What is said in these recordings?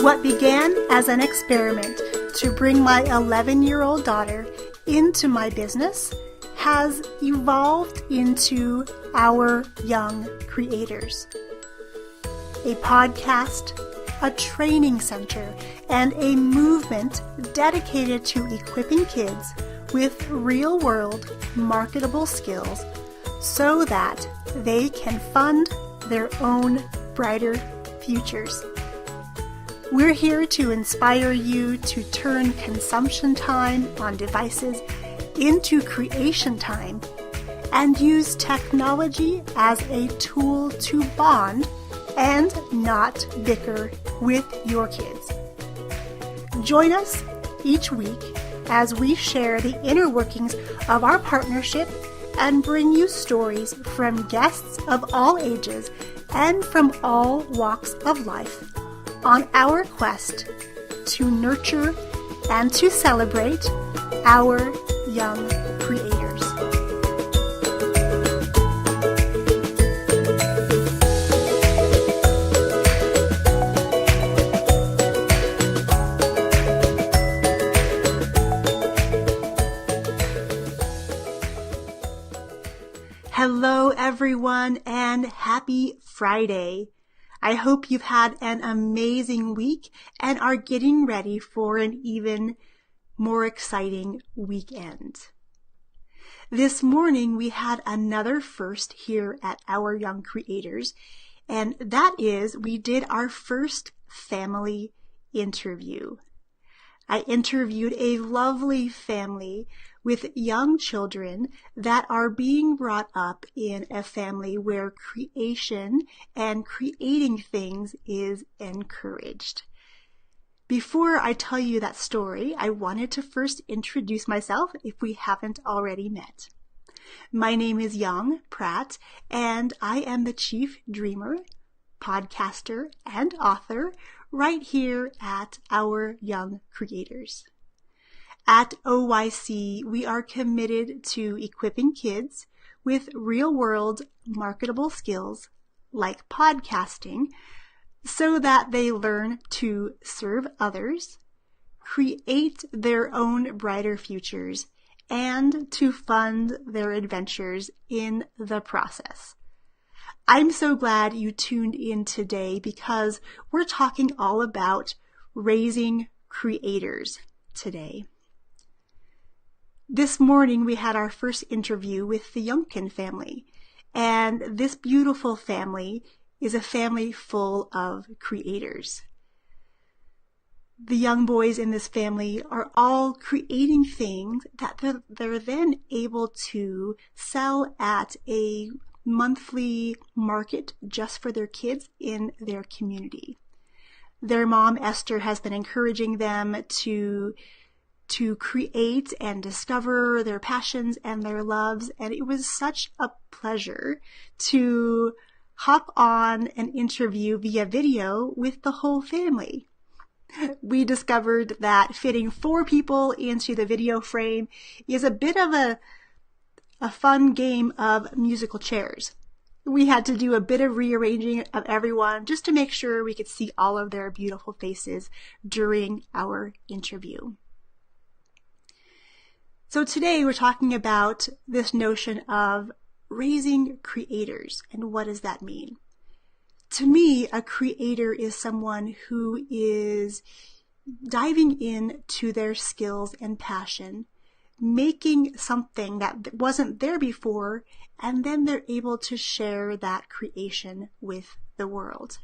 What began as an experiment to bring my 11-year-old daughter into my business has evolved into Our Young Creators, a podcast, a training center, and a movement dedicated to equipping kids with real-world marketable skills so that they can fund their own brighter futures. We're here to inspire you to turn consumption time on devices into creation time and use technology as a tool to bond and not bicker with your kids. Join us each week as we share the inner workings of our partnership and bring you stories from guests of all ages and from all walks of life on our quest to nurture and to celebrate our young creators. Hello everyone and happy Friday. I hope you've had an amazing week and are getting ready for an even more exciting weekend. This morning we had another first here at Our Young Creators, and that is we did our first family interview. I interviewed a lovely family with young children that are being brought up in a family where creation and creating things is encouraged. Before I tell you that story, I wanted to first introduce myself if we haven't already met. My name is Young Pratt, and I am the chief dreamer, podcaster, and author right here at Our Young Creators. At OYC, we are committed to equipping kids with real-world marketable skills like podcasting so that they learn to serve others, create their own brighter futures, and to fund their adventures in the process. I'm so glad you tuned in today because we're talking all about raising creators today. This morning we had our first interview with the Youngkin family, and this beautiful family is a family full of creators. The young boys in this family are all creating things that they're then able to sell at a monthly market just for their kids in their community. Their mom, Esther, has been encouraging them to create and discover their passions and their loves, and it was such a pleasure to hop on an interview via video with the whole family. We discovered that fitting 4 people into the video frame is a bit of a fun game of musical chairs. We had to do a bit of rearranging of everyone just to make sure we could see all of their beautiful faces during our interview. So today we're talking about this notion of raising creators, and what does that mean? To me, a creator is someone who is diving into their skills and passion, making something that wasn't there before, and then they're able to share that creation with the world.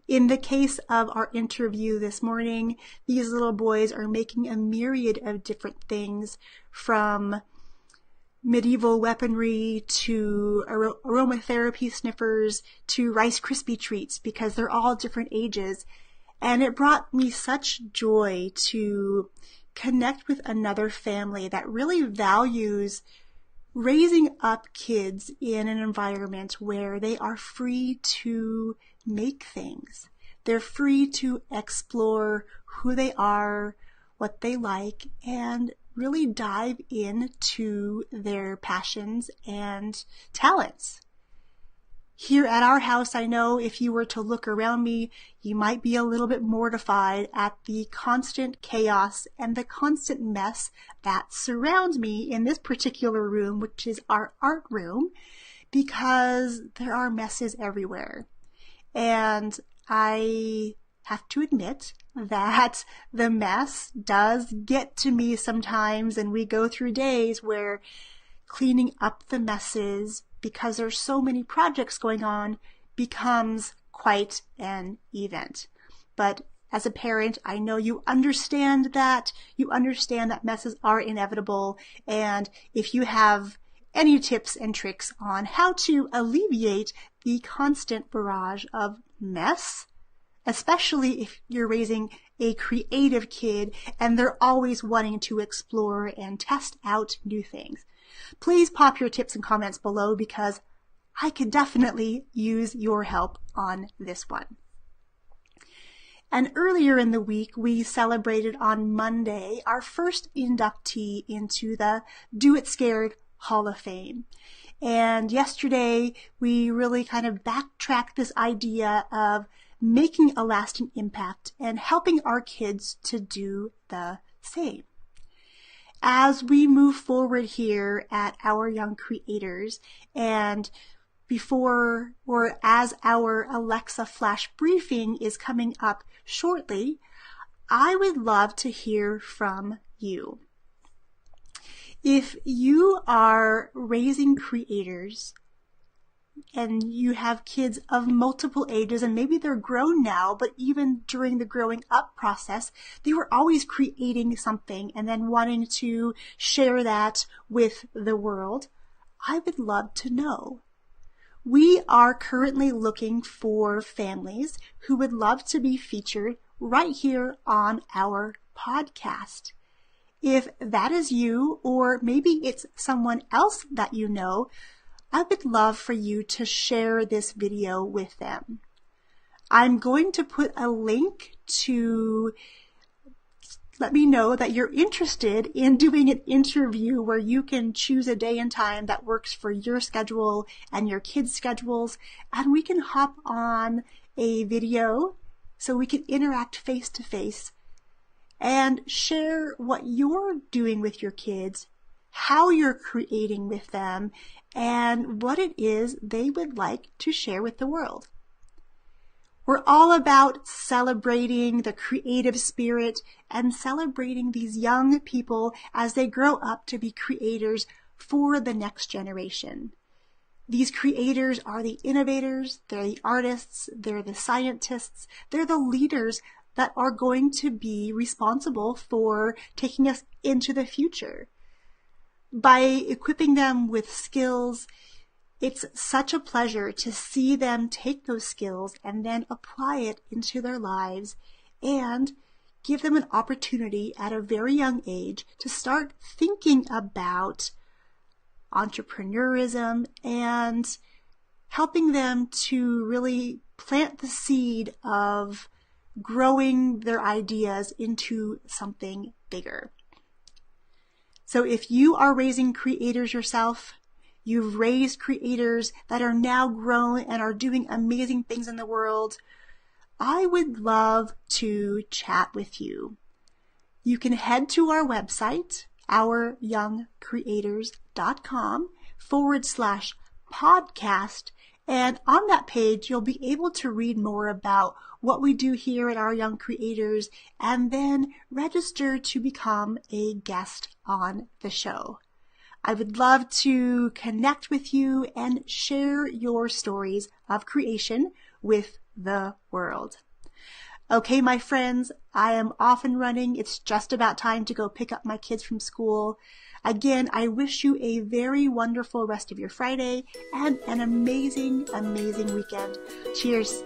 In the case of our interview this morning, these little boys are making a myriad of different things, from medieval weaponry to aromatherapy sniffers to Rice Krispie treats, because they're all different ages. And it brought me such joy to connect with another family that really values raising up kids in an environment where they are free to make things. They're free to explore who they are, what they like, and really dive into their passions and talents. Here at our house, I know if you were to look around me, you might be a little bit mortified at the constant chaos and the constant mess that surrounds me in this particular room, which is our art room, because there are messes everywhere. And I have to admit that the mess does get to me sometimes, and we go through days where cleaning up the messes, because there's so many projects going on, becomes quite an event. But as a parent, I know you understand that. You understand that messes are inevitable. And if you have any tips and tricks on how to alleviate the constant barrage of mess, especially if you're raising a creative kid and they're always wanting to explore and test out new things, please pop your tips and comments below, because I could definitely use your help on this one. And earlier in the week, we celebrated on Monday our first inductee into the Do It Scared Hall of Fame. And yesterday, we really kind of backtracked this idea of making a lasting impact and helping our kids to do the same. As we move forward here at Our Young Creators, and before or as our Alexa Flash briefing is coming up shortly, I would love to hear from you. If you are raising creators and you have kids of multiple ages, and maybe they're grown now, but even during the growing up process, they were always creating something and then wanting to share that with the world, I would love to know. We are currently looking for families who would love to be featured right here on our podcast. If that is you, or maybe it's someone else that you know, I would love for you to share this video with them. I'm going to put a link to let me know that you're interested in doing an interview where you can choose a day and time that works for your schedule and your kids' schedules, and we can hop on a video so we can interact face to face and share what you're doing with your kids, how you're creating with them, and what it is they would like to share with the world. We're all about celebrating the creative spirit and celebrating these young people as they grow up to be creators for the next generation. These creators are the innovators, they're the artists, they're the scientists, they're the leaders that are going to be responsible for taking us into the future. By equipping them with skills, it's such a pleasure to see them take those skills and then apply it into their lives and give them an opportunity at a very young age to start thinking about entrepreneurism and helping them to really plant the seed of growing their ideas into something bigger. So if you are raising creators yourself, you've raised creators that are now grown and are doing amazing things in the world, I would love to chat with you. You can head to our website, ouryoungcreators.com/podcast, and on that page you'll be able to read more about what we do here at Our Young Creators, and then register to become a guest on the show. I would love to connect with you and share your stories of creation with the world. Okay, my friends, I am off and running. It's just about time to go pick up my kids from school. Again, I wish you a very wonderful rest of your Friday and an amazing, amazing weekend. Cheers.